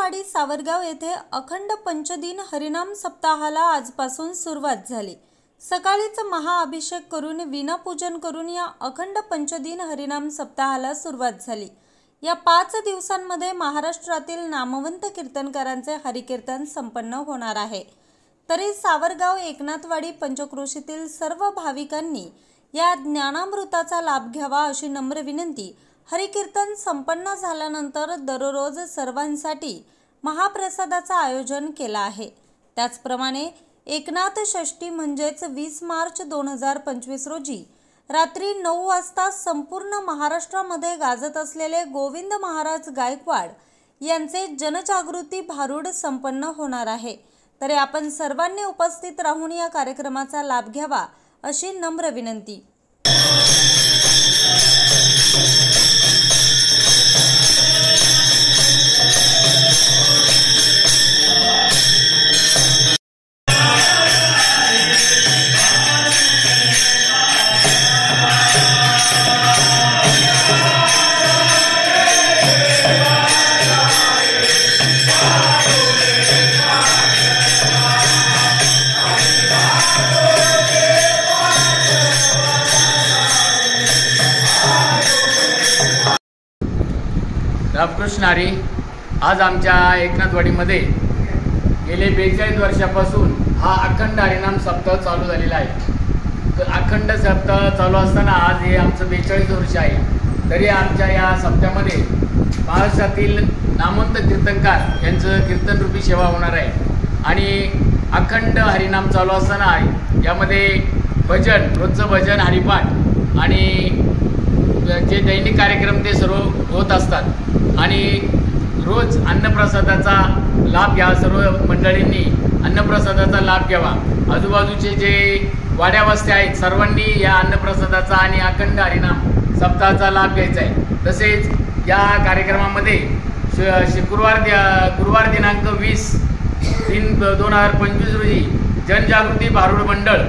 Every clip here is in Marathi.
एकनाथवाडी सावरगाव येथे अखंड पंचदिन हरिनाम सप्ताहाला आजपासून सुरुवात झाली। सकाळीच महाअभिषेक करून विनापूजन करून या अखंड पंचदिन हरिनाम सप्ताहाला सुरुवात झाली। या 5 दिवसांमध्ये महाराष्ट्रातील नामवंत कीर्तनकारांचे हरिकीर्तन संपन्न होणार आहे। तरी सावरगाव एकनाथवाडी पंचक्रोशीतील सर्व भाविकांनी या ज्ञानामृताचा लाभ घ्यावा अशी नम्र विनंती। हरिकीर्तन संपन्न झाल्यानंतर दररोज सर्वांसाठी महाप्रसादाचं आयोजन केलं आहे। त्याचप्रमाणे एकनाथ षष्ठी म्हणजेच 20 मार्च 2025 रोजी रात्री 9 वाजता संपूर्ण महाराष्ट्रामध्ये गाजत असलेले गोविंद महाराज गायकवाड यांचे जनजागृती भारूड संपन्न होणार आहे। तरी आपण सर्वांनी उपस्थित राहून या कार्यक्रमाचा लाभ घ्यावा अशी नम्र विनंती। रामकृष्ण हरी। आज आमच्या एकनाथवाडीमध्ये गेले 42 वर्षापासून हा अखंड हरिनाम सप्ताह चालू झालेला आहे। तर अखंड सप्ताह चालू असताना आज हे आमचं 42 वर्ष आहे। तरी आमच्या या सप्त्यामध्ये महाराष्ट्रातील नामवंत कीर्तनकार यांचं कीर्तनरूपी सेवा होणार आहे आणि अखंड हरिनाम चालू असताना यामध्ये भजन, रोजचं भजन, हरिपाठ आणि जे दैनिक कार्यक्रम ते सर्व होत असतात आणि रोज अन्नप्रसादाचा लाभ घ्या। सर्व मंडळींनी अन्नप्रसादाचा लाभ घ्यावा। आजूबाजूचे जे वाड्यावस्त्या आहेत सर्वांनी या अन्नप्रसादाचा आणि अखंड हरिनाम सप्ताहाचा लाभ घ्यायचा आहे। तसेच या कार्यक्रमामध्ये गुरुवार दिनांक 20/3/2025 रोजी जनजागृती भारूड मंडळ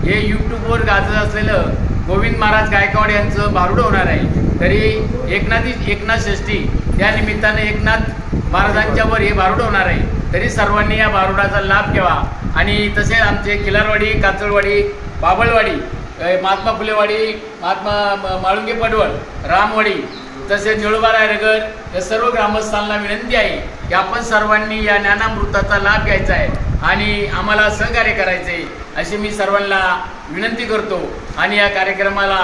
हे यूट्यूबवर गाजत असलेलं गोविंद महाराज गायकवाड यांचं भारूड होणार आहे। तरी एकनाथ षष्ठी या निमित्ताने एकनाथ महाराजांच्यावर हे भारूड होणार आहे। तरी सर्वांनी या भारूडाचा लाभ घ्यावा आणि तसेच आमचे किलारवाडी, काचळवाडी, बाबळवाडी, महात्मा फुलेवाडी, महात्मा माळुंगे पडवळ, रामवाडी तसेच निळोबा रायनगर या सर्व ग्रामस्थांना विनंती आहे की आपण सर्वांनी या ज्ञानामृताचा लाभ घ्यायचा आहे आणि आम्हाला सहकार्य करायचे अशी मी सर्वांना विनंती करतो। आणि या कार्यक्रमाला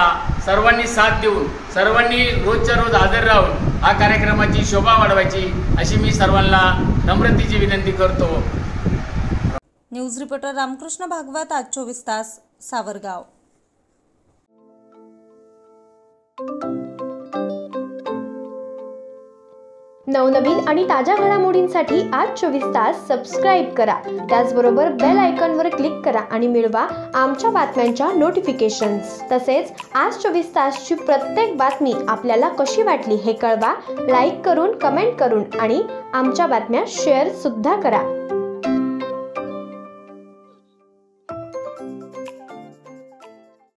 सर्वांनी साथ देऊन सर्वांनी रोजच्या रोज हजर राहून हा कार्यक्रमाची शोभा वाढवायची अशी मी सर्वांना नम्रतेची विनंती करतो। न्यूज रिपोर्टर रामकृष्ण भागवत, आज 24 तास, सावरगाव। नवनवीन आणि ताज्या घडामोडींसाठी आज 24 तास सबस्क्राईब करा। त्याचबरोबर बेल आयकॉनवर क्लिक करा आणि मिळवा आमच्या बातम्यांच्या नोटिफिकेशन्स। तसेच आज 24 तासची प्रत्येक बातमी आपल्याला कशी वाटली हे कळवा। लाईक करून, कमेंट करून आणि आमच्या बातम्या शेअर सुद्धा करा।